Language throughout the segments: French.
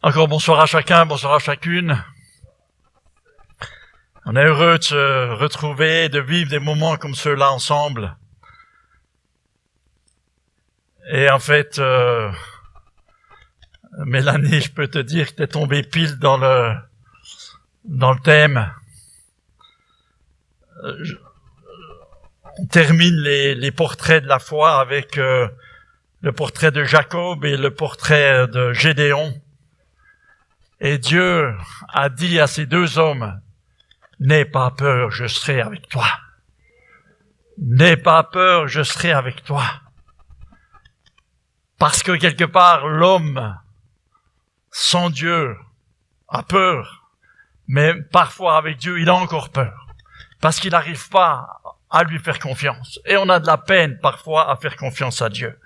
Encore bonsoir à chacun, bonsoir à chacune. On est heureux de se retrouver, de vivre des moments comme ceux-là ensemble. Et en fait, Mélanie, je peux te dire que t'es tombée pile dans le thème. On termine les portraits de la foi avec le portrait de Jacob et le portrait de Gédéon. Et Dieu a dit à ces deux hommes, « N'aie pas peur, je serai avec toi. N'aie pas peur, je serai avec toi. » Parce que quelque part, l'homme, sans Dieu, a peur. Mais parfois, avec Dieu, il a encore peur. Parce qu'il n'arrive pas à lui faire confiance. Et on a de la peine, parfois, à faire confiance à Dieu.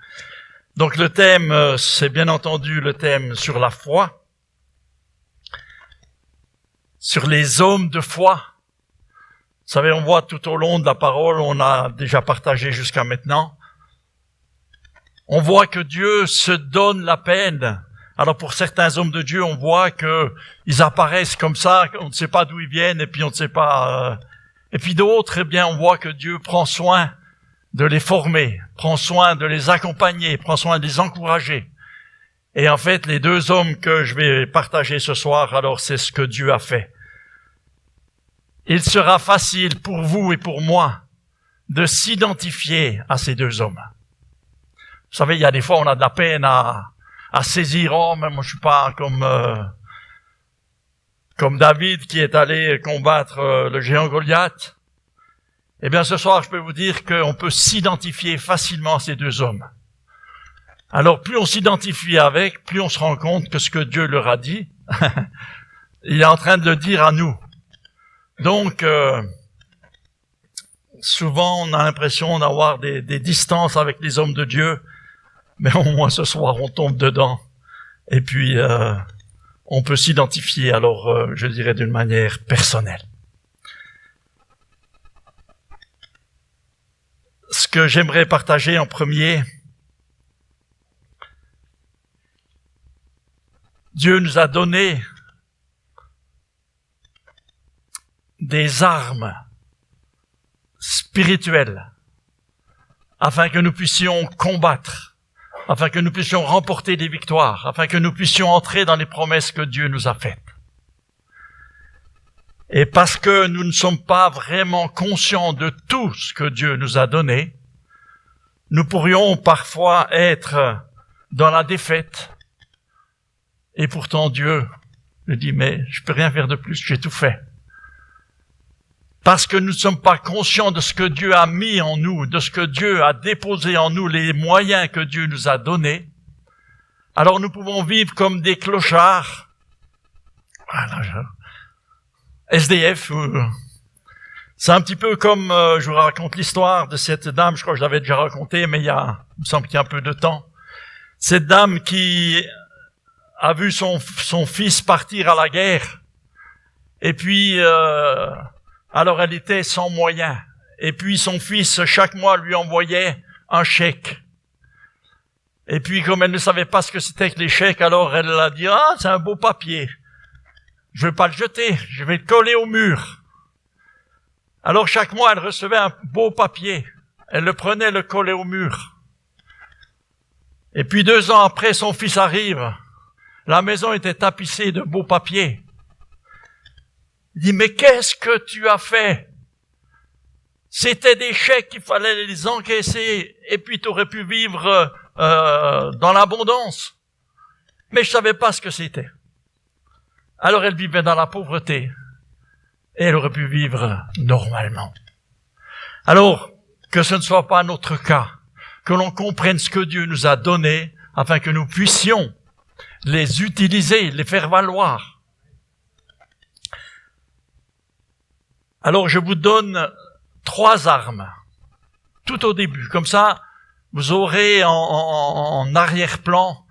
Donc le thème, c'est bien entendu le thème sur la foi. Sur les hommes de foi. Vous savez, on voit tout au long de la parole, on a déjà partagé jusqu'à maintenant. On voit que Dieu se donne la peine. Alors pour certains hommes de Dieu, on voit que ils apparaissent comme ça, on ne sait pas d'où ils viennent, et puis on ne sait pas. Et puis d'autres, eh bien, on voit que Dieu prend soin de les former, prend soin de les accompagner, prend soin de les encourager. Et en fait, les deux hommes que je vais partager ce soir, alors c'est ce que Dieu a fait. Il sera facile pour vous et pour moi de s'identifier à ces deux hommes. Vous savez, il y a des fois, on a de la peine à saisir, oh, mais moi je suis pas comme David qui est allé combattre le géant Goliath. Eh bien, ce soir, je peux vous dire qu'on peut s'identifier facilement à ces deux hommes. Alors, plus on s'identifie avec, plus on se rend compte que ce que Dieu leur a dit, il est en train de le dire à nous. Donc, souvent, on a l'impression d'avoir des distances avec les hommes de Dieu, mais au moins ce soir, on tombe dedans. Et puis, on peut s'identifier, alors, je dirais, d'une manière personnelle. Ce que j'aimerais partager en premier, Dieu nous a donné des armes spirituelles afin que nous puissions combattre, afin que nous puissions remporter des victoires, afin que nous puissions entrer dans les promesses que Dieu nous a faites. Et parce que nous ne sommes pas vraiment conscients de tout ce que Dieu nous a donné, nous pourrions parfois être dans la défaite. Et pourtant Dieu nous dit, mais je peux rien faire de plus, j'ai tout fait. Parce que nous ne sommes pas conscients de ce que Dieu a mis en nous, de ce que Dieu a déposé en nous, les moyens que Dieu nous a donnés. Alors nous pouvons vivre comme des clochards. Voilà, SDF. C'est un petit peu comme, je vous raconte l'histoire de cette dame, je crois que je l'avais déjà raconté, mais il me semble qu'il y a un peu de temps. Cette dame qui a vu son fils partir à la guerre. Et puis, alors elle était sans moyens. Et puis son fils, chaque mois, lui envoyait un chèque. Et puis, comme elle ne savait pas ce que c'était que les chèques, alors elle a dit, ah, c'est un beau papier. Je vais pas le jeter, je vais le coller au mur. Alors chaque mois, elle recevait un beau papier. Elle le prenait, le collait au mur. Et puis 2 ans après, son fils arrive. La maison était tapissée de beaux papiers. Il dit, mais qu'est-ce que tu as fait? C'était des chèques, il fallait les encaisser, et puis tu aurais pu vivre dans l'abondance. Mais je savais pas ce que c'était. Alors elle vivait dans la pauvreté, et elle aurait pu vivre normalement. Alors, que ce ne soit pas notre cas, que l'on comprenne ce que Dieu nous a donné, afin que nous puissions les utiliser, les faire valoir. Alors, je vous donne 3 armes, tout au début. Comme ça, vous aurez en arrière-plan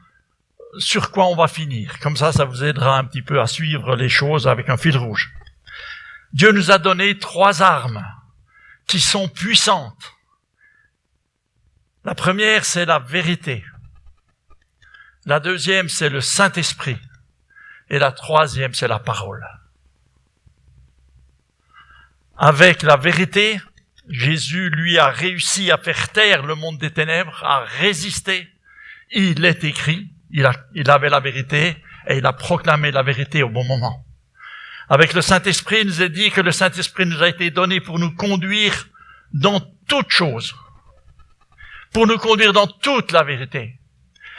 sur quoi on va finir. Comme ça vous aidera un petit peu à suivre les choses avec un fil rouge. Dieu nous a donné 3 armes qui sont puissantes. La première, c'est la vérité. La deuxième, c'est le Saint-Esprit. Et la troisième, c'est la parole. Avec la vérité, Jésus, lui, a réussi à faire taire le monde des ténèbres, à résister. Il est écrit, il avait la vérité, et il a proclamé la vérité au bon moment. Avec le Saint-Esprit, il nous est dit que le Saint-Esprit nous a été donné pour nous conduire dans toutes choses, pour nous conduire dans toute la vérité.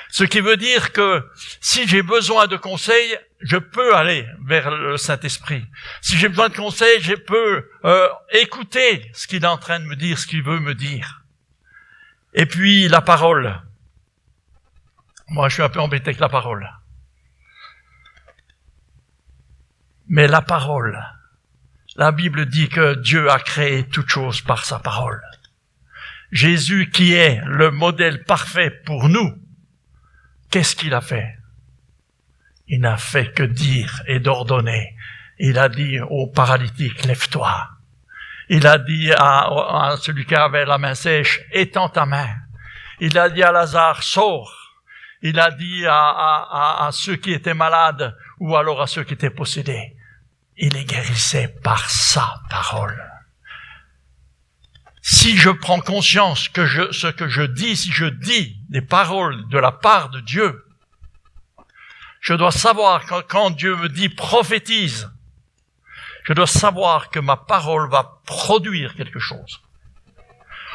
Ce qui veut dire que si j'ai besoin de conseils, je peux aller vers le Saint-Esprit. Si j'ai besoin de conseils, je peux écouter ce qu'il est en train de me dire, ce qu'il veut me dire. Et puis la parole. Moi, je suis un peu embêté avec la parole. Mais la parole, la Bible dit que Dieu a créé toutes choses par sa parole. Jésus, qui est le modèle parfait pour nous, qu'est-ce qu'il a fait? Il n'a fait que dire et d'ordonner. Il a dit au paralytique, lève-toi. Il a dit à celui qui avait la main sèche, étends ta main. Il a dit à Lazare, sors. Il a dit à ceux qui étaient malades ou alors à ceux qui étaient possédés. Il les guérissait par sa parole. Si je prends conscience que ce que je dis, si je dis des paroles de la part de Dieu, je dois savoir que quand Dieu me dit prophétise, je dois savoir que ma parole va produire quelque chose.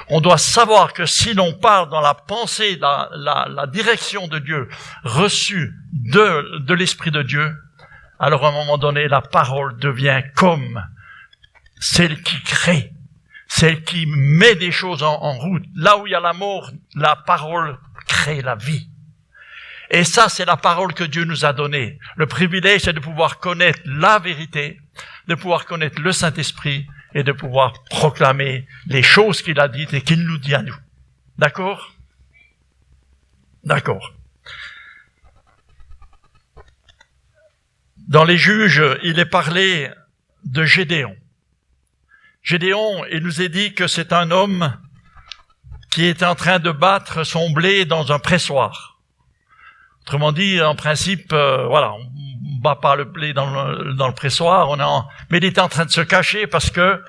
On doit savoir que si l'on parle dans la pensée, la direction de Dieu, reçue de l'Esprit de Dieu, alors à un moment donné, la parole devient comme celle qui crée, celle qui met des choses en route. Là où il y a la mort, la parole crée la vie. Et ça, c'est la parole que Dieu nous a donnée. Le privilège, c'est de pouvoir connaître la vérité, de pouvoir connaître le Saint-Esprit et de pouvoir proclamer les choses qu'il a dites et qu'il nous dit à nous. D'accord? D'accord. Dans les Juges, il est parlé de Gédéon. Gédéon, il nous est dit que c'est un homme qui est en train de battre son blé dans un pressoir. Autrement dit, en principe, on bat pas le blé dans le pressoir, mais il était en train de se cacher parce que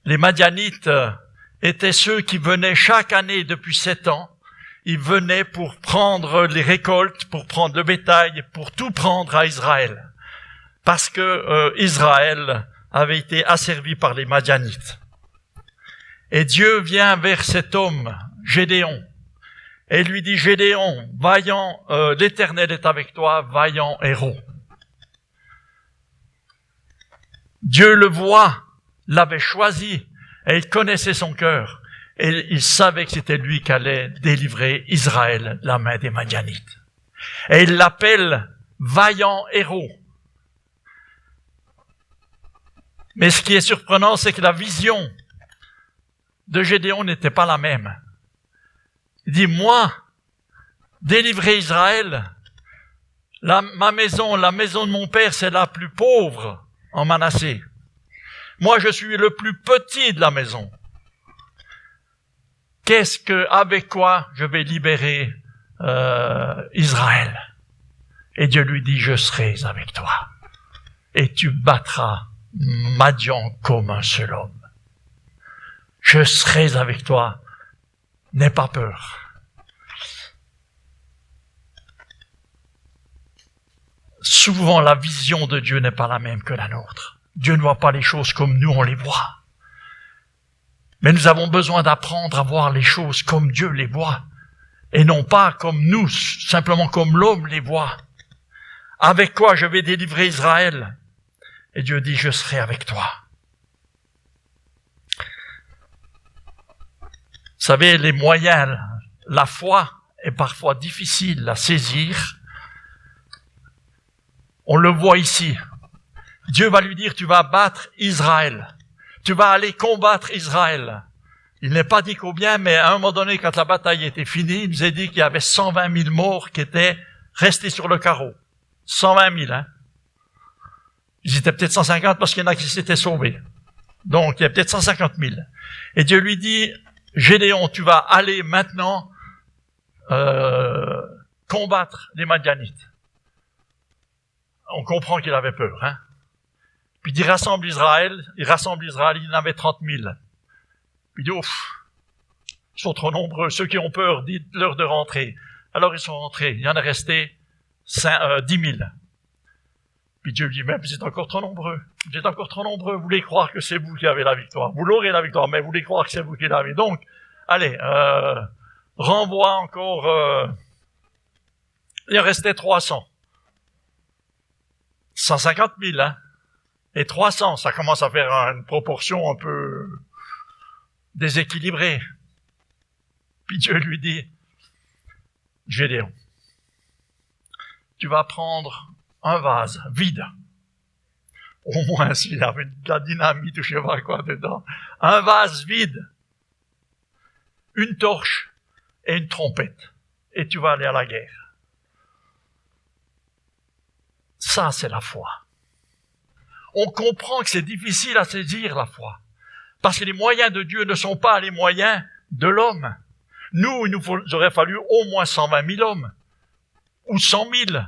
les Madianites étaient ceux qui venaient chaque année depuis 7 ans. Ils venaient pour prendre les récoltes, pour prendre le bétail, pour tout prendre à Israël. Parce que Israël avait été asservi par les Madianites. Et Dieu vient vers cet homme, Gédéon, et lui dit, Gédéon, vaillant, l'Éternel est avec toi, vaillant héros. Dieu le voit, l'avait choisi, et il connaissait son cœur, et il savait que c'était lui qui allait délivrer Israël de la main des Madianites. Et il l'appelle vaillant héros. Mais ce qui est surprenant, c'est que la vision de Gédéon n'était pas la même. Il dit, moi, délivrer Israël, ma maison, la maison de mon père, c'est la plus pauvre en Manassé. Moi, je suis le plus petit de la maison. Avec quoi je vais libérer Israël? Et Dieu lui dit, je serai avec toi. Et tu battras Madian comme un seul homme. Je serai avec toi. N'aie pas peur. Souvent, la vision de Dieu n'est pas la même que la nôtre. Dieu ne voit pas les choses comme nous, on les voit. Mais nous avons besoin d'apprendre à voir les choses comme Dieu les voit. Et non pas comme nous, simplement comme l'homme les voit. Avec quoi je vais délivrer Israël? Et Dieu dit, je serai avec toi. Vous savez, les moyens, la foi est parfois difficile à saisir. On le voit ici. Dieu va lui dire, tu vas battre Israël. Tu vas aller combattre Israël. Il n'est pas dit combien, mais à un moment donné, quand la bataille était finie, il nous a dit qu'il y avait 120 000 morts qui étaient restés sur le carreau. 120 000, hein. Ils étaient peut-être 150 parce qu'il y en a qui s'étaient sauvés. Donc, il y a peut-être 150 000. Et Dieu lui dit, Gédéon, tu vas aller maintenant combattre les Madianites. on comprend qu'il avait peur, hein. Puis il rassemble Israël, il en avait 30 000. Puis il dit, ouf, ils sont trop nombreux, ceux qui ont peur, dites-leur de rentrer. Alors ils sont rentrés, il y en est resté 10 000. Puis Dieu dit, mais vous êtes encore trop nombreux, vous voulez croire que c'est vous qui avez la victoire, vous l'aurez la victoire, mais vous voulez croire que c'est vous qui l'avez. Donc, allez, renvoie encore, il en restait 300. 150 000, hein. Et 300, ça commence à faire une proportion un peu déséquilibrée. Puis Dieu lui dit, Gédéon, tu vas prendre un vase vide. Au moins s'il y avait de la dynamite ou je sais pas quoi dedans. Un vase vide, une torche et une trompette. Et tu vas aller à la guerre. Ça, c'est la foi. On comprend que c'est difficile à saisir la foi. Parce que les moyens de Dieu ne sont pas les moyens de l'homme. Nous, il nous aurait fallu au moins 120 000 hommes. Ou 100 000.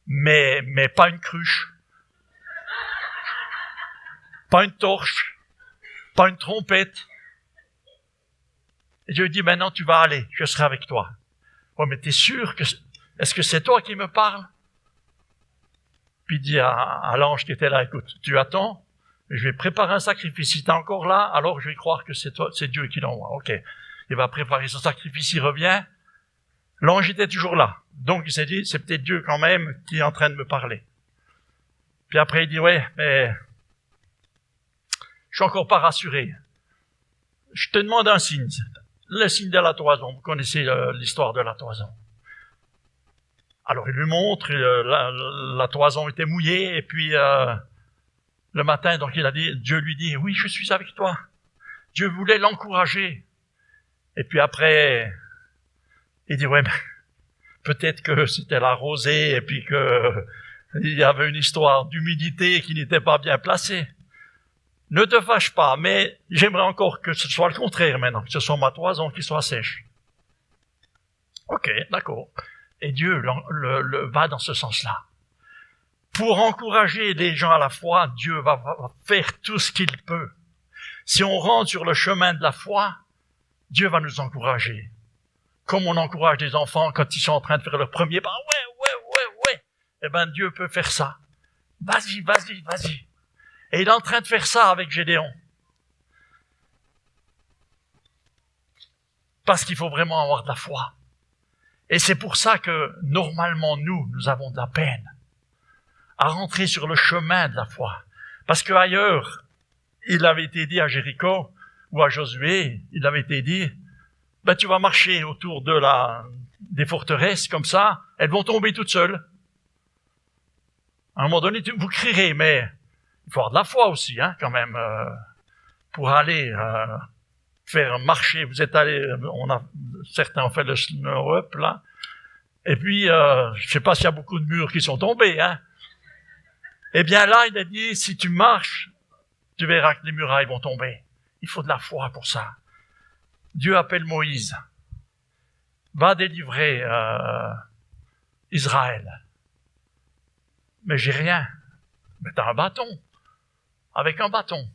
Mais pas une cruche. Pas une torche. Pas une trompette. Et Dieu dit, maintenant tu vas aller, je serai avec toi. Ouais, mais t'es sûr que... Est-ce que c'est toi qui me parles? Puis il dit à l'ange qui était là, écoute, tu attends, je vais préparer un sacrifice. Si t'es encore là, alors je vais croire que c'est toi, c'est Dieu qui l'envoie. Ok. Il va préparer son sacrifice, il revient. L'ange était toujours là. Donc il s'est dit, c'est peut-être Dieu quand même qui est en train de me parler. Puis après il dit, ouais, mais je suis encore pas rassuré. Je te demande un signe. Le signe de la toison. Vous connaissez l'histoire de la toison. Alors il lui montre, la toison était mouillée, et puis le matin, donc il a dit, Dieu lui dit, oui, je suis avec toi. Dieu voulait l'encourager. Et puis après, il dit, ouais, mais peut-être que c'était la rosée, et puis que il y avait une histoire d'humidité qui n'était pas bien placée. Ne te fâche pas, mais j'aimerais encore que ce soit le contraire maintenant, que ce soit ma toison qui soit sèche. Ok, d'accord. Et Dieu va dans ce sens-là. Pour encourager les gens à la foi, Dieu va faire tout ce qu'il peut. Si on rentre sur le chemin de la foi, Dieu va nous encourager. Comme on encourage les enfants quand ils sont en train de faire leur premier pas. Ouais. Eh ben, Dieu peut faire ça. Vas-y. Et il est en train de faire ça avec Gédéon. Parce qu'il faut vraiment avoir de la foi. Et c'est pour ça que, normalement, nous avons de la peine à rentrer sur le chemin de la foi. Parce que ailleurs, il avait été dit à Jéricho, ou à Josué, il avait été dit, ben, tu vas marcher autour des forteresses, comme ça, elles vont tomber toutes seules. À un moment donné, vous crierez, mais il faut avoir de la foi aussi, hein, quand même, pour aller faire marcher. Vous êtes allés, certains ont fait le snow up là, et puis je sais pas s'il y a beaucoup de murs qui sont tombés, hein. Eh bien là, il a dit, si tu marches, tu verras que les murailles vont tomber. Il faut de la foi pour ça. Dieu appelle Moïse, va délivrer Israël. Mais j'ai rien. Mais t'as un bâton. Avec un bâton.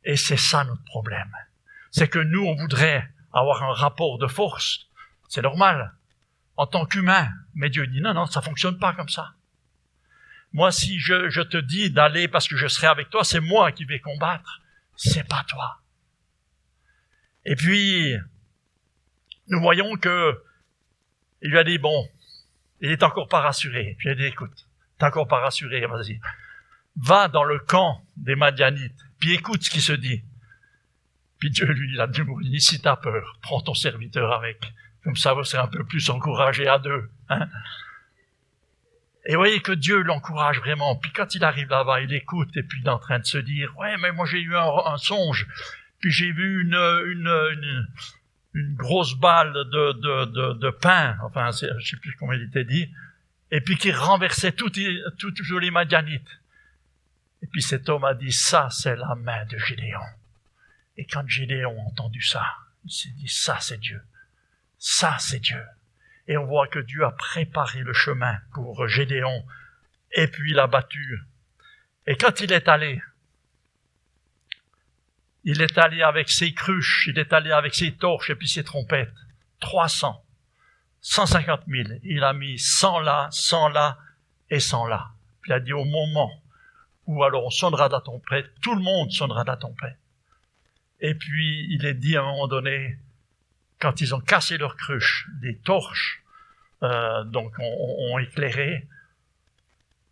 Et c'est ça notre problème. C'est que nous, on voudrait avoir un rapport de force. C'est normal. En tant qu'humain. Mais Dieu dit, non, ça fonctionne pas comme ça. Moi, si je te dis d'aller parce que je serai avec toi, c'est moi qui vais combattre. C'est pas toi. Et puis, nous voyons que il lui a dit, bon, il est encore pas rassuré. Puis il a dit, écoute, t'es encore pas rassuré, vas-y. Va dans le camp des Madianites, puis écoute ce qui se dit. Puis Dieu lui a dit, si t'as peur, prends ton serviteur avec. Comme ça, vous serez un peu plus encouragés à deux. Hein? Et vous voyez que Dieu l'encourage vraiment. Puis quand il arrive là-bas, il écoute, et puis il est en train de se dire, ouais, mais moi j'ai eu un songe. Puis j'ai vu une grosse balle de pain, enfin, je sais plus comment il était dit, et puis qui renversait tous les Madianites. Et puis cet homme a dit, ça c'est la main de Gédéon. Et quand Gédéon a entendu ça, il s'est dit, ça c'est Dieu. Ça c'est Dieu. Et on voit que Dieu a préparé le chemin pour Gédéon, et puis il l'a battu. Et quand il est allé avec ses cruches, il est allé avec ses torches et puis ses trompettes. 300, 150 000. Il a mis 100 là et 100 là. Puis il a dit au moment où alors on sonnera de la trompette, tout le monde sonnera de la trompette. Et puis il est dit à un moment donné, quand ils ont cassé leurs cruches, les torches ont éclairé,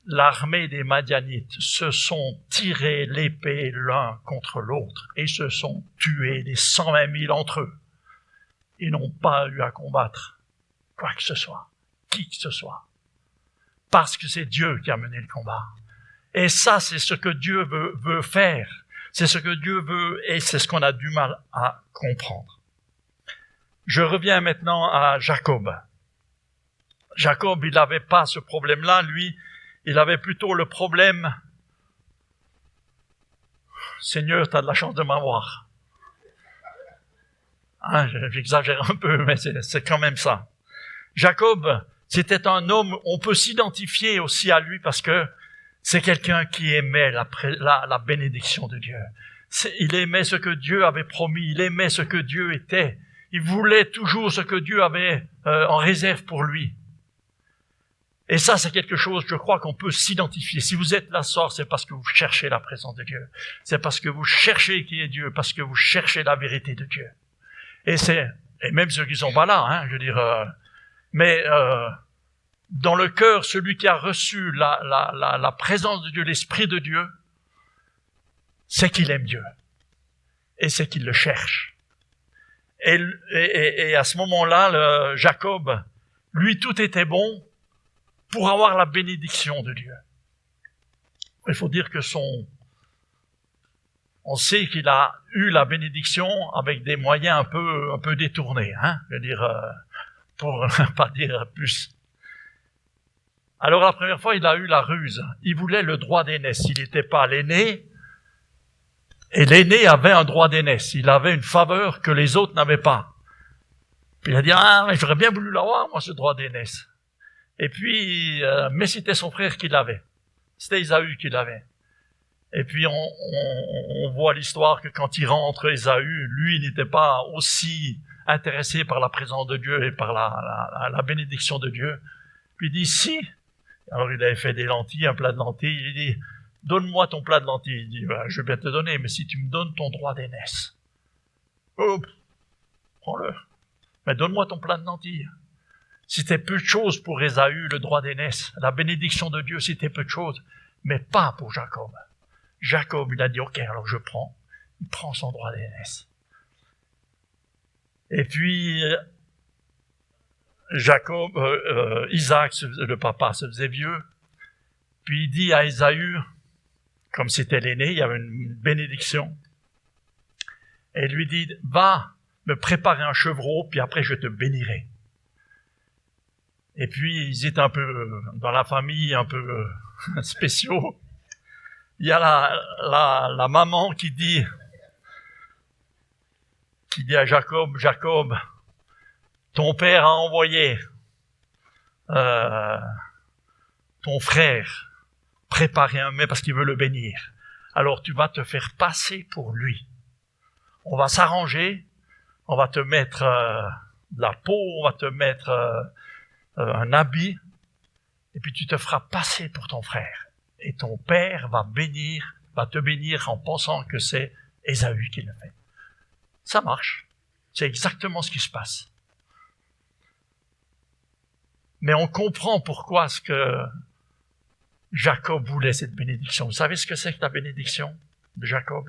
l'armée des Madianites se sont tirés l'épée l'un contre l'autre et se sont tués, les 120 000 entre eux. Ils n'ont pas eu à combattre quoi que ce soit, qui que ce soit, parce que c'est Dieu qui a mené le combat. Et ça, c'est ce que Dieu veut faire. C'est ce que Dieu veut et c'est ce qu'on a du mal à comprendre. Je reviens maintenant à Jacob. Jacob, il n'avait pas ce problème-là, lui. Il avait plutôt le problème, Seigneur, tu as de la chance de m'avoir. Hein, j'exagère un peu, mais c'est quand même ça. Jacob, c'était un homme, on peut s'identifier aussi à lui parce que c'est quelqu'un qui aimait la bénédiction de Dieu. Il aimait ce que Dieu avait promis, il aimait ce que Dieu était. Il voulait toujours ce que Dieu avait en réserve pour lui. Et ça, c'est quelque chose, je crois, qu'on peut s'identifier. Si vous êtes là ce soir, c'est parce que vous cherchez la présence de Dieu. C'est parce que vous cherchez qui est Dieu, parce que vous cherchez la vérité de Dieu. Et même ceux qui sont pas là, hein, je veux dire, mais dans le cœur, celui qui a reçu la présence de Dieu, l'Esprit de Dieu, c'est qu'il aime Dieu. Et c'est qu'il le cherche. Et à ce moment-là, Jacob, lui, tout était bon pour avoir la bénédiction de Dieu. Il faut dire que on sait qu'il a eu la bénédiction avec des moyens un peu détournés, hein, je veux dire, pour ne pas dire plus. Alors la première fois, il a eu la ruse. Il voulait le droit d'aînesse. Il n'était pas l'aîné, et l'aîné avait un droit d'aînesse. Il avait une faveur que les autres n'avaient pas. Puis il a dit, mais j'aurais bien voulu l'avoir, moi, ce droit d'aînesse. Et puis, mais c'était son frère qui l'avait. C'était Ésaü qui l'avait. Et puis, on voit l'histoire que quand il rentre, Ésaü, lui, il n'était pas aussi intéressé par la présence de Dieu et par la bénédiction de Dieu. Puis il dit, si. Alors, il avait fait des lentilles, un plat de lentilles. Il dit, donne-moi ton plat de lentilles. Il dit, je vais bien te donner, mais si tu me donnes ton droit d'aînesse. Oh, prends-le. Mais donne-moi ton plat de lentilles. C'était peu de choses pour Ésaü, le droit d'aînesse. La bénédiction de Dieu, c'était peu de choses, mais pas pour Jacob. Jacob, il a dit, ok, alors je prends. Il prend son droit d'aînesse. Et puis, Isaac, le papa, se faisait vieux. Puis il dit à Ésaü, comme c'était l'aîné, il y avait une bénédiction. Et il lui dit, va me préparer un chevreau, puis après je te bénirai. Et puis, ils étaient un peu, dans la famille, un peu spéciaux. Il y a la maman qui dit à Jacob, Jacob, ton père a envoyé ton frère préparer un mets parce qu'il veut le bénir. Alors, tu vas te faire passer pour lui. On va s'arranger, on va te mettre de la peau, on va te mettre un habit, et puis tu te feras passer pour ton frère. Et ton père va te bénir en pensant que c'est Ésaü qui le fait. Ça marche. C'est exactement ce qui se passe. Mais on comprend pourquoi ce que Jacob voulait cette bénédiction. Vous savez ce que c'est que la bénédiction de Jacob?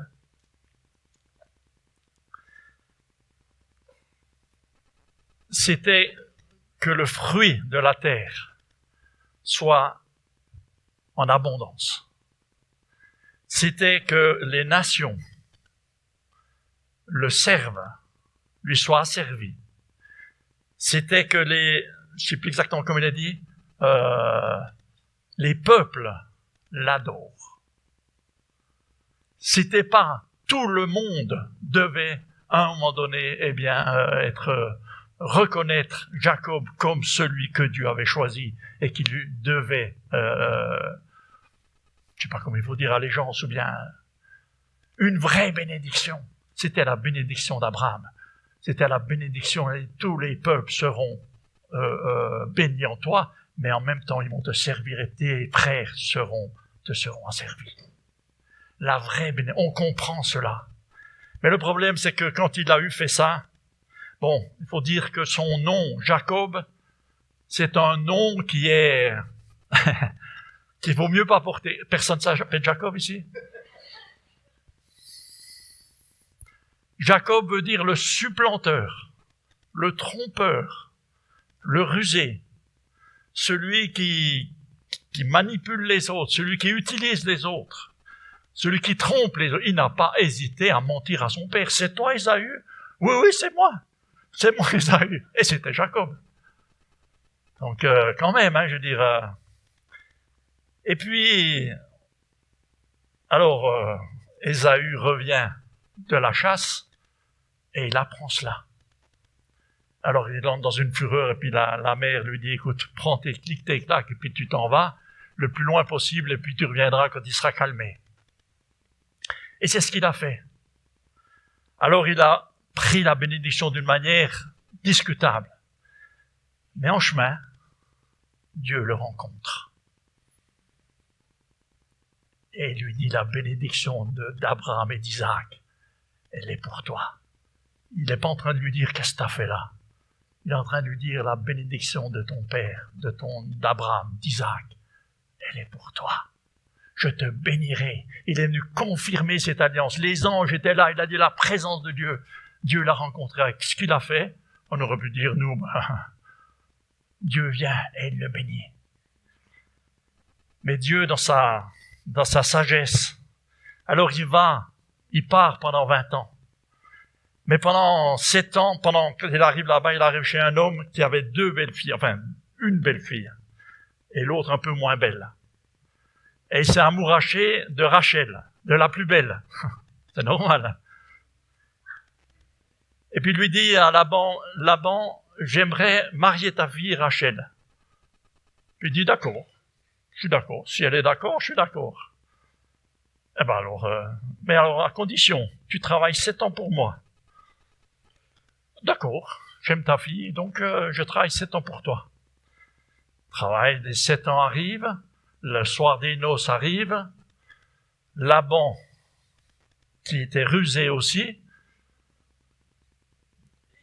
C'était que le fruit de la terre soit en abondance. C'était que les nations le servent, lui soient asservis. C'était que je ne sais plus exactement comment il a dit, les peuples l'adorent. C'était pas tout le monde devait à un moment donné, être reconnaître Jacob comme celui que Dieu avait choisi et qui lui devait, je sais pas comment il faut dire allégeance ou bien une vraie bénédiction. C'était la bénédiction d'Abraham. C'était la bénédiction et tous les peuples seront bénis en toi, mais en même temps ils vont te servir et tes frères te seront asservis. La vraie bénédiction, on comprend cela. Mais le problème c'est que quand il a eu fait ça, bon, il faut dire que son nom, Jacob, c'est un nom qui est qu'il vaut mieux pas porter. Personne ne s'appelle Jacob ici? Jacob veut dire le supplanteur, le trompeur, le rusé, celui qui manipule les autres, celui qui utilise les autres, celui qui trompe les autres. Il n'a pas hésité à mentir à son père. C'est toi, Ésaü? Oui, c'est moi. C'est moi, Ésaü. Et c'était Jacob. Donc, quand même, je veux dire. Et puis, alors, Ésaü revient de la chasse et il apprend cela. Alors, il entre dans une fureur et puis la mère lui dit, écoute, prends tes clics, tes claques et puis tu t'en vas le plus loin possible et puis tu reviendras quand il sera calmé. Et c'est ce qu'il a fait. Alors, il a pris la bénédiction d'une manière discutable. Mais en chemin, Dieu le rencontre. Et il lui dit la bénédiction d'Abraham et d'Isaac, elle est pour toi. Il n'est pas en train de lui dire qu'est-ce que tu as fait là. Il est en train de lui dire la bénédiction de ton père, d'Abraham, d'Isaac, elle est pour toi. Je te bénirai. Il est venu confirmer cette alliance. Les anges étaient là, il a dit la présence de Dieu. Dieu l'a rencontré avec ce qu'il a fait. On aurait pu dire, nous, Dieu vient et il le bénit. Mais Dieu, dans sa sagesse, alors il part pendant 20 ans. Mais pendant 7 ans, pendant qu'il arrive là-bas, il arrive chez un homme qui avait 2 belles filles, enfin, une belle fille, et l'autre un peu moins belle. Et il s'est amouraché de Rachel, de la plus belle. C'est normal. Et puis il lui dit à Laban, j'aimerais marier ta fille Rachel. Il dit d'accord, je suis d'accord. Si elle est d'accord, je suis d'accord. Eh ben alors, mais alors à condition, tu travailles 7 ans pour moi. D'accord, j'aime ta fille, donc je travaille 7 ans pour toi. Travail des 7 ans arrive, le soir des noces arrive, Laban, qui était rusé aussi,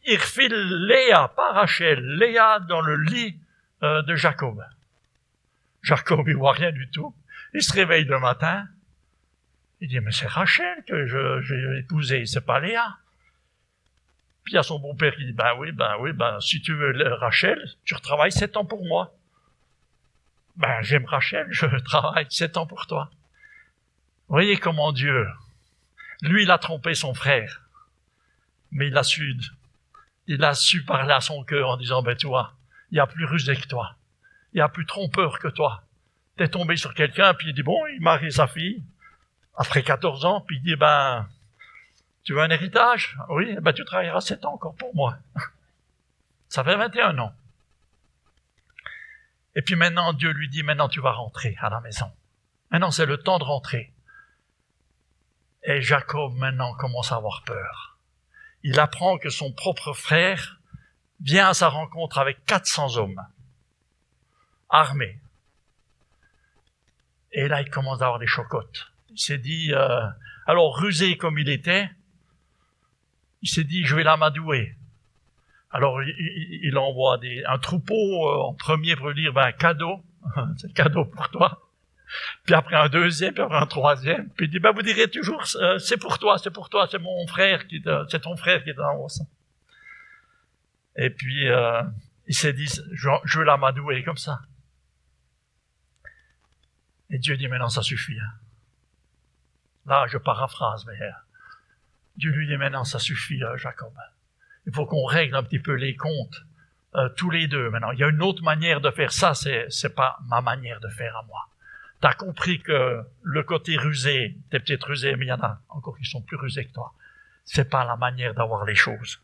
il refile Léa, pas Rachel, Léa dans le lit de Jacob. Jacob, il voit rien du tout. Il se réveille le matin. Il dit, mais c'est Rachel que j'ai épousée, c'est pas Léa. Puis il y a son beau-père qui dit, ben oui, si tu veux Rachel, tu retravailles 7 ans pour moi. Ben, j'aime Rachel, je travaille 7 ans pour toi. Vous voyez comment Dieu, lui, il a trompé son frère. Mais il a su parler à son cœur en disant, ben, tu vois, il y a plus rusé que toi. Il y a plus trompeur que toi. T'es tombé sur quelqu'un, puis il dit, bon, il marie sa fille, après 14 ans, puis il dit, ben, tu veux un héritage? Oui, ben, tu travailleras 7 ans encore pour moi. Ça fait 21 ans. Et puis maintenant, Dieu lui dit, maintenant tu vas rentrer à la maison. Maintenant, c'est le temps de rentrer. Et Jacob, maintenant, commence à avoir peur. Il apprend que son propre frère vient à sa rencontre avec 400 hommes, armés. Et là, il commence à avoir des chocottes. Il s'est dit, alors rusé comme il était, il s'est dit, je vais l'amadouer. Alors, il envoie un troupeau en premier pour lui dire, ben, cadeau, c'est cadeau pour toi. Puis après un deuxième, puis après un troisième. Puis il dit, ben, vous direz toujours, c'est pour toi, c'est mon frère c'est ton frère qui est en haut. Et puis, il s'est dit, je vais l'amadouer comme ça. Et Dieu dit, maintenant, ça suffit. Là, je paraphrase, mais Dieu lui dit, maintenant, ça suffit, Jacob. Il faut qu'on règle un petit peu les comptes, tous les deux. Maintenant, il y a une autre manière de faire ça, c'est pas ma manière de faire à moi. T'as compris que le côté rusé, t'es peut-être rusé, mais il y en a encore qui sont plus rusés que toi. C'est pas la manière d'avoir les choses.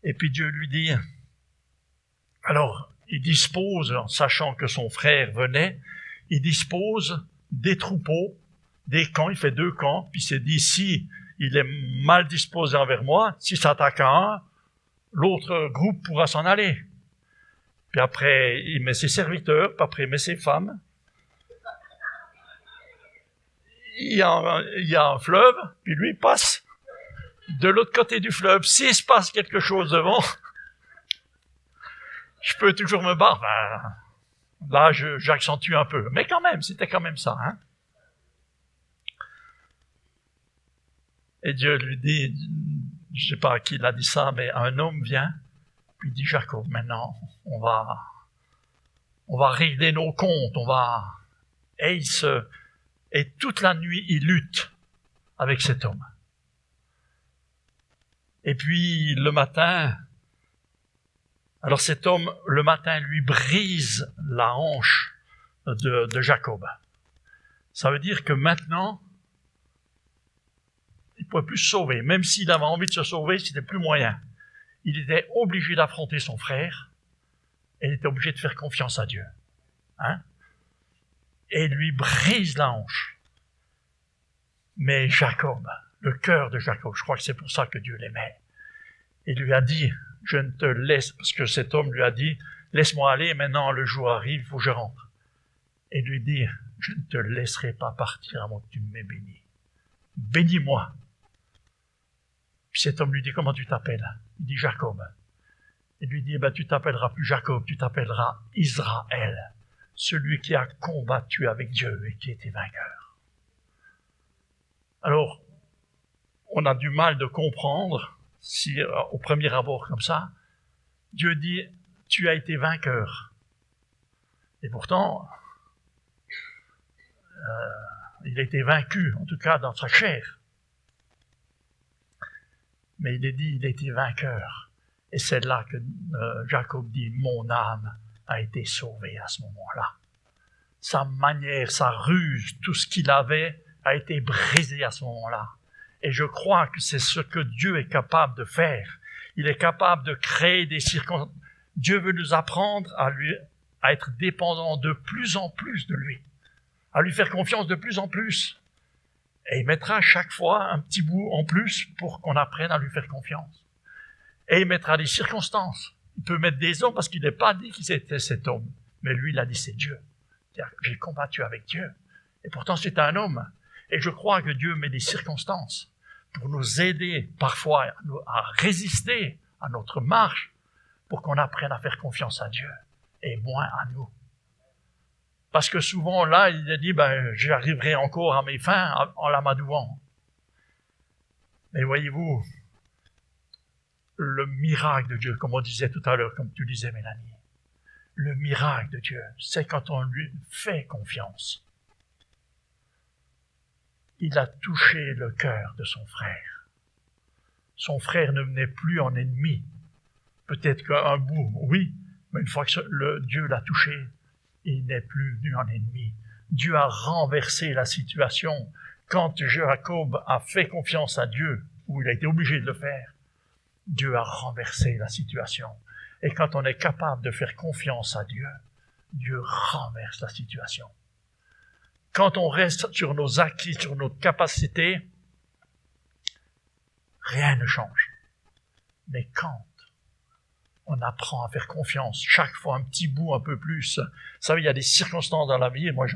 Et puis Dieu lui dit, alors il dispose, en sachant que son frère venait, il dispose des troupeaux, des camps, il fait 2 camps, puis il s'est dit, si il est mal disposé envers moi, s'il s'attaque à un, l'autre groupe pourra s'en aller. Puis après, il met ses serviteurs, puis après il met ses femmes. Il y a un fleuve, puis lui il passe de l'autre côté du fleuve. S'il se passe quelque chose devant, je peux toujours me battre. Là, j'accentue un peu. Mais quand même, c'était quand même ça. Hein? Et Dieu lui dit, je ne sais pas à qui il a dit ça, mais un homme vient, puis il dit, Jacob, maintenant, on va régler nos comptes, Et toute la nuit, il lutte avec cet homme. Et puis, le matin, alors cet homme, le matin, lui brise la hanche de Jacob. Ça veut dire que maintenant, il ne pouvait plus se sauver. Même s'il avait envie de se sauver, c'était plus moyen. Il était obligé d'affronter son frère et il était obligé de faire confiance à Dieu. Hein? Et lui brise la hanche. Mais Jacob, le cœur de Jacob, je crois que c'est pour ça que Dieu l'aimait, il lui a dit, je ne te laisse, parce que cet homme lui a dit, laisse-moi aller, maintenant le jour arrive, il faut que je rentre. Et lui dit, je ne te laisserai pas partir avant que tu m'aies béni. Bénis-moi. Puis cet homme lui dit, comment tu t'appelles? Il dit, Jacob. Il lui dit, tu t'appelleras plus Jacob, tu t'appelleras Israël, celui qui a combattu avec Dieu et qui était vainqueur. Alors, on a du mal de comprendre, si au premier abord comme ça, Dieu dit, tu as été vainqueur. Et pourtant, il a été vaincu, en tout cas dans sa chair. Mais il est dit, il a été vainqueur. Et c'est là que Jacob dit, mon âme a été sauvée à ce moment-là. Sa manière, sa ruse, tout ce qu'il avait a été brisé à ce moment-là. Et je crois que c'est ce que Dieu est capable de faire. Il est capable de créer des circonstances. Dieu veut nous apprendre à être dépendants de plus en plus de lui, à lui faire confiance de plus en plus. Et il mettra chaque fois un petit bout en plus pour qu'on apprenne à lui faire confiance. Et il mettra des circonstances. Il peut mettre des hommes parce qu'il n'est pas dit qu'il était cet homme. Mais lui, il a dit c'est Dieu. J'ai combattu avec Dieu. Et pourtant, c'est un homme. Et je crois que Dieu met des circonstances pour nous aider parfois à résister à notre marche pour qu'on apprenne à faire confiance à Dieu et moins à nous. Parce que souvent, là, il a dit, j'arriverai encore à mes fins en l'amadouant. Mais voyez-vous, le miracle de Dieu, comme on disait tout à l'heure, comme tu disais, Mélanie, le miracle de Dieu, c'est quand on lui fait confiance. Il a touché le cœur de son frère. Son frère ne venait plus en ennemi. Peut-être qu'un bout, oui, mais une fois que Dieu l'a touché, il n'est plus venu en ennemi. Dieu a renversé la situation. Quand Jacob a fait confiance à Dieu, où il a été obligé de le faire, Dieu a renversé la situation. Et quand on est capable de faire confiance à Dieu, Dieu renverse la situation. Quand on reste sur nos acquis, sur notre capacité, rien ne change. Mais quand on apprend à faire confiance, chaque fois un petit bout, un peu plus. Vous savez, il y a des circonstances dans la vie, et moi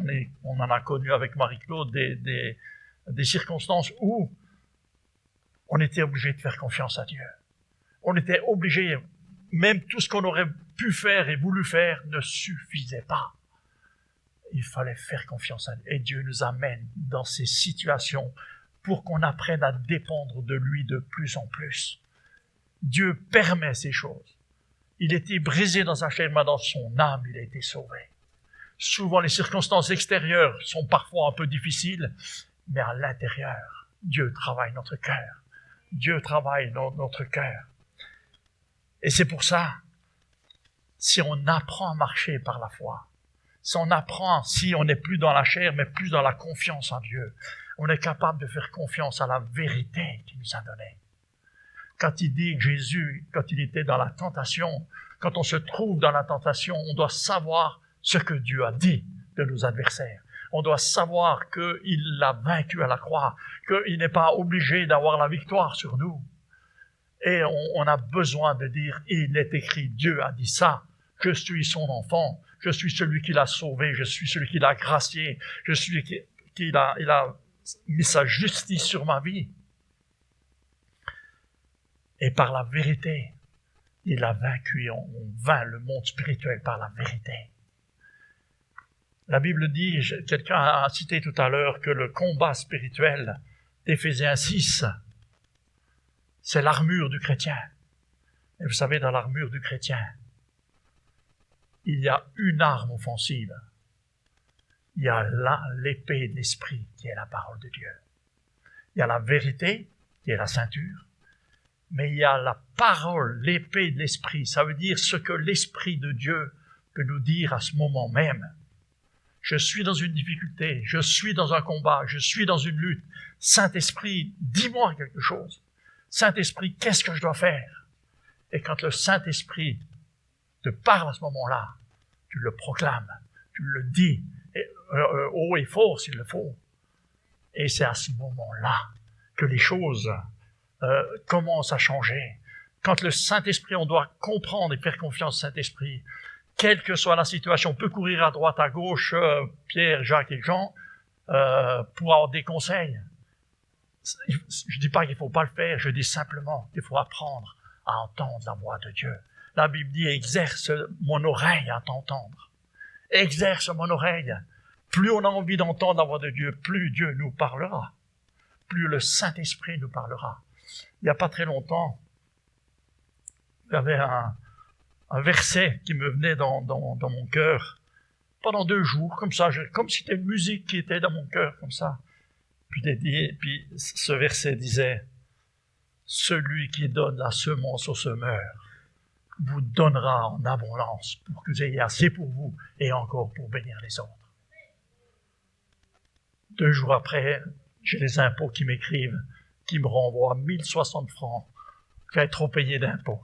on en a connu avec Marie-Claude, des circonstances où on était obligé de faire confiance à Dieu. On était obligé, même tout ce qu'on aurait pu faire et voulu faire ne suffisait pas. Il fallait faire confiance à Dieu. Et Dieu nous amène dans ces situations pour qu'on apprenne à dépendre de lui de plus en plus. Dieu permet ces choses. Il était brisé dans sa chair, mais dans son âme, il a été sauvé. Souvent, les circonstances extérieures sont parfois un peu difficiles, mais à l'intérieur, Dieu travaille notre cœur. Dieu travaille notre cœur. Et c'est pour ça, si on apprend à marcher par la foi, si on n'est plus dans la chair, mais plus dans la confiance en Dieu, on est capable de faire confiance à la vérité qu'il nous a donnée. Quand il dit que Jésus, quand il était dans la tentation, quand on se trouve dans la tentation, on doit savoir ce que Dieu a dit de nos adversaires. On doit savoir qu'il l'a vaincu à la croix, qu'il n'est pas obligé d'avoir la victoire sur nous. Et on a besoin de dire, il est écrit, Dieu a dit ça, je suis son enfant, je suis celui qui l'a sauvé, je suis celui qui l'a gracié, je suis il a mis sa justice sur ma vie. Et par la vérité, il a vaincu, on vainc le monde spirituel par la vérité. La Bible dit, quelqu'un a cité tout à l'heure, que le combat spirituel d'Éphésiens 6, c'est l'armure du chrétien. Et vous savez, dans l'armure du chrétien, il y a une arme offensive. Il y a là l'épée de l'esprit, qui est la parole de Dieu. Il y a la vérité, qui est la ceinture. Mais il y a la parole, l'épée de l'esprit. Ça veut dire ce que l'esprit de Dieu peut nous dire à ce moment même. Je suis dans une difficulté, je suis dans un combat, je suis dans une lutte. Saint-Esprit, dis-moi quelque chose. Saint-Esprit, qu'est-ce que je dois faire? Et quand le Saint-Esprit te parle à ce moment-là, tu le proclames, tu le dis, haut et fort s'il le faut. Et c'est à ce moment-là que les choses commencent à changer. Quand le Saint-Esprit, on doit comprendre et faire confiance au Saint-Esprit. Quelle que soit la situation, on peut courir à droite, à gauche, Pierre, Jacques et Jean, pour avoir des conseils. Je dis pas qu'il faut pas le faire, je dis simplement qu'il faut apprendre à entendre la voix de Dieu. La Bible dit, exerce mon oreille à t'entendre. Exerce mon oreille. Plus on a envie d'entendre la voix de Dieu, plus Dieu nous parlera. Plus le Saint-Esprit nous parlera. Il n'y a pas très longtemps, il y avait un verset qui me venait dans mon cœur pendant 2 jours, comme ça, comme si c'était une musique qui était dans mon cœur, comme ça. Puis ce verset disait, « Celui qui donne la semence au semeur vous donnera en abondance pour que vous ayez assez pour vous et encore pour bénir les autres. » 2 jours après, j'ai les impôts qui m'écrivent, qui me renvoient 1060 francs, qu'à trop payé d'impôts.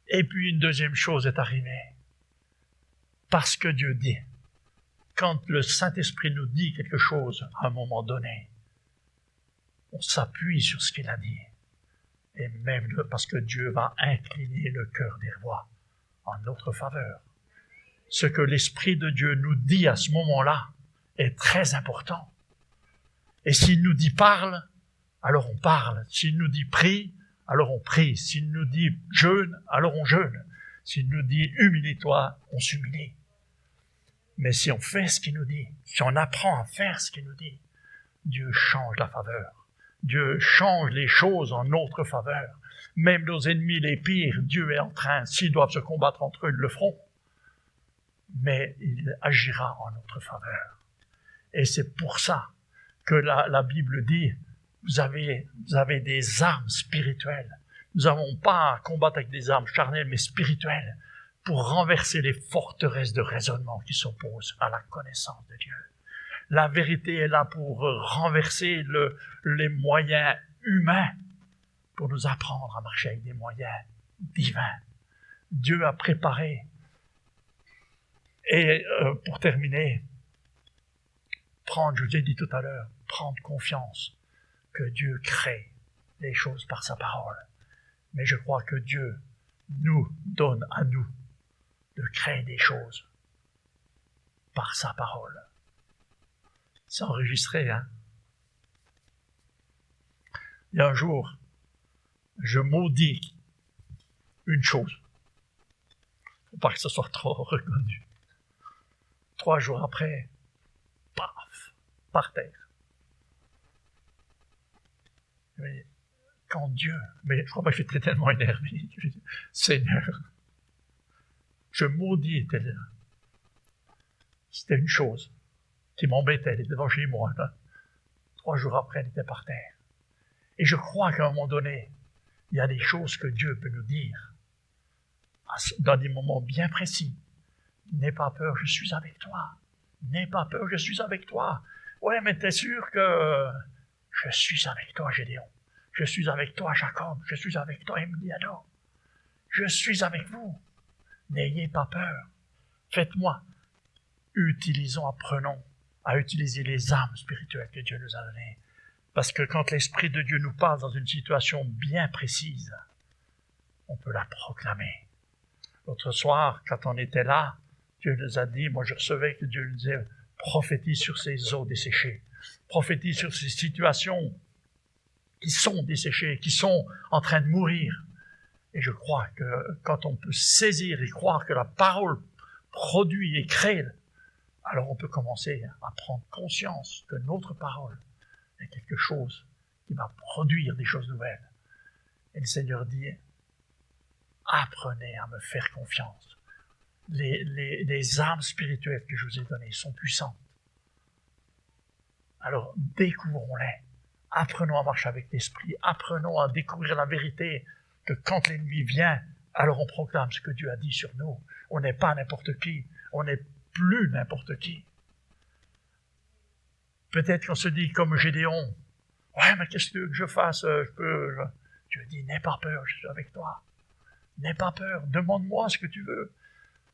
Et puis une deuxième chose est arrivée. Parce que Dieu dit, quand le Saint-Esprit nous dit quelque chose à un moment donné, on s'appuie sur ce qu'il a dit. Et même parce que Dieu va incliner le cœur des rois en notre faveur. Ce que l'Esprit de Dieu nous dit à ce moment-là est très important. Et s'il nous dit parle, alors on parle. S'il nous dit prie, alors on prie. S'il nous dit jeûne, alors on jeûne. S'il nous dit humilie-toi, on s'humilie. Mais si on fait ce qu'il nous dit, si on apprend à faire ce qu'il nous dit, Dieu change la faveur. Dieu change les choses en notre faveur. Même nos ennemis les pires, Dieu est en train, s'ils doivent se combattre entre eux, ils le feront. Mais il agira en notre faveur. Et c'est pour ça que la Bible dit, vous avez des armes spirituelles. Nous n'avons pas à combattre avec des armes charnelles, mais spirituelles, pour renverser les forteresses de raisonnement qui s'opposent à la connaissance de Dieu. La vérité est là pour renverser les moyens humains, pour nous apprendre à marcher avec des moyens divins. Dieu a préparé. Et pour terminer, je vous ai dit tout à l'heure, prendre confiance que Dieu crée les choses par sa parole. Mais je crois que Dieu nous donne à nous de créer des choses par sa parole. C'est enregistré, hein? Il y a un jour, je maudis une chose. Faut pas que ce soit trop reconnu. 3 jours après, paf, par terre. Mais quand Dieu, mais je crois pas que j'étais tellement énervé, je dis, Seigneur, je maudis tel. C'était une chose qui m'embêtait, elle était devant chez moi. Là. 3 jours après, elle était par terre. Et je crois qu'à un moment donné, il y a des choses que Dieu peut nous dire dans des moments bien précis. N'aie pas peur, je suis avec toi. N'aie pas peur, je suis avec toi. Ouais, mais t'es sûr que Je suis avec toi, Gédéon. Je suis avec toi, Jacob. Je suis avec toi, Emiliano. Je suis avec vous. N'ayez pas peur. Faites-moi. Apprenons à utiliser les armes spirituelles que Dieu nous a données. Parce que quand l'Esprit de Dieu nous parle dans une situation bien précise, on peut la proclamer. L'autre soir, quand on était là, Dieu nous a dit, moi je recevais que Dieu nous disait, prophétise sur ces eaux desséchées. Prophétise sur ces situations qui sont desséchées, qui sont en train de mourir. Et je crois que quand on peut saisir et croire que la parole produit et crée, alors on peut commencer à prendre conscience que notre parole est quelque chose qui va produire des choses nouvelles. Et le Seigneur dit, apprenez à me faire confiance. Les armes spirituelles que je vous ai données sont puissantes. Alors découvrons-les. Apprenons à marcher avec l'Esprit. Apprenons à découvrir la vérité que quand l'ennemi vient, alors on proclame ce que Dieu a dit sur nous. On n'est pas n'importe qui. On n'est plus n'importe qui. Peut-être qu'on se dit comme Gédéon, ouais, mais qu'est-ce que je fasse? Dieu dit, n'aie pas peur, je suis avec toi. N'aie pas peur, demande-moi ce que tu veux.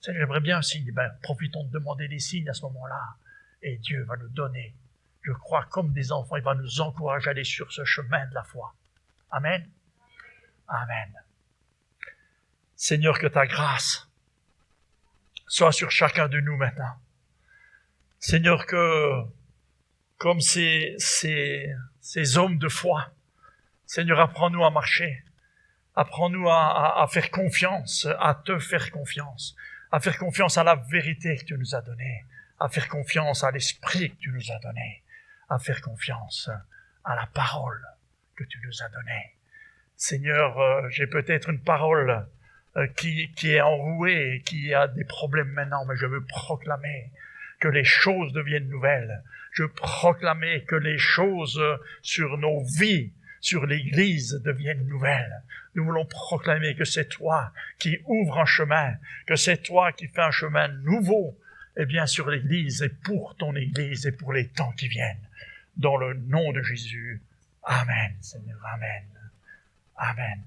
J'aimerais bien un signe. Profitons de demander des signes à ce moment-là. Et Dieu va nous donner. Je crois comme des enfants, il va nous encourager à aller sur ce chemin de la foi. Amen. Amen. Seigneur, que ta grâce soit sur chacun de nous maintenant. Seigneur, que comme ces hommes de foi, Seigneur, apprends-nous à marcher. Apprends-nous à faire confiance, à te faire confiance, à faire confiance à la vérité que tu nous as donnée, à faire confiance à l'esprit que tu nous as donné, à faire confiance à la parole que tu nous as donnée. Seigneur, j'ai peut-être une parole qui est enrouée et qui a des problèmes maintenant, mais je veux proclamer que les choses deviennent nouvelles. Je veux proclamer que les choses sur nos vies, sur l'Église deviennent nouvelles. Nous voulons proclamer que c'est toi qui ouvres un chemin, que c'est toi qui fais un chemin nouveau, et bien sur l'Église et pour ton Église et pour les temps qui viennent. Dans le nom de Jésus. Amen, Seigneur. Amen. Amen.